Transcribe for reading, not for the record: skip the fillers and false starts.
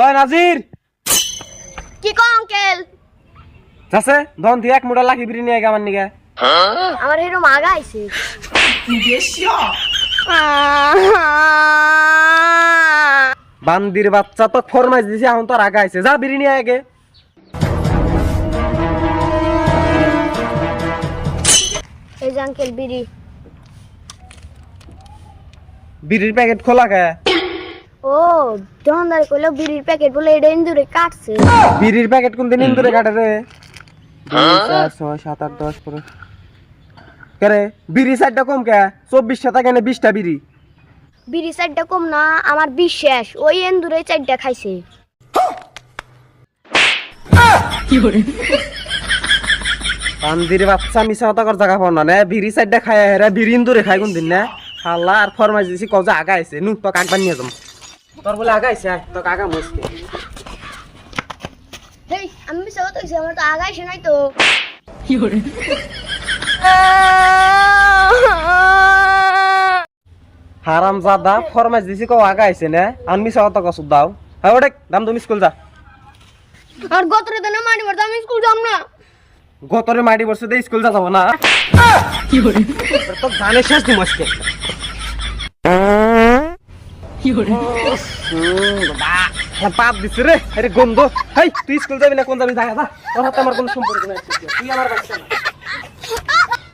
ওই নাজির কি কো আঙ্কেল? যাচ্ছে ধন দিয়ে এক মোটা লাখি বিড়ি নিয়ে আমার নিগে আমার হিরো মাগা আইছে। বান্দির বাচ্চা তো ফরমাইশ দিছে এখন তো রাগা আইছে যা বিড়ি নিয়ে আগে এই যে আঙ্কেল বিড়ি। বিড়ির প্যাকেট খোলা কে ও দোকানদার কইলো বিড়ির প্যাকেট বলে এটা ইন্দুরে কাটছে। বিড়ির প্যাকেট কোন দিন ইন্দুরে কাটে রে 2 4 6 7 8 10 15 করে বিড়ি সাইডটা কম কে 24 টাকা কেন 20টা বিড়ি বিড়ি চারটা কম না, আমার বিষ শেষ। ওই ইন্দুরে চারটা খাইছে। বান্দির বাচ্চা মিছা কথা কর জায়গা পাও না নে বিড়ি সাইডটা খায় রে বিড়ি ইন্দুরে খাই কোন দিন না হাল্লা আর ফরমাইশ দিছি কজা আগা আইছে নু তো কাকবার নিয়ে যাম তোর বলে আগা আইছে তো কাকা মুশকিল হেই আমি মিছা কথা কইছি, আমার তো আগাইছে নাই তো। হারাম জাদা ফরমাইশ দিছি কও আগা আইছে না আমি মিছা কথা কসু দাও হ্যাঁ ওটা দাম তুমি স্কুল যা আর গতরে দিনে মানি মারতে আমি স্কুল যাব না। গতরে মাটি বসে দে স্কুল যা যাবো না কি করে তো জানে শেষ দিম আজকে কি করে বাবা পাপ দিছে রে আরে গন্ধ হেই তুই স্কুল যাবি না কোন যাবি জায়গা যা ওর হাতে আমার কোনো সম্পর্ক নাই তুই আমার বাচ্চা না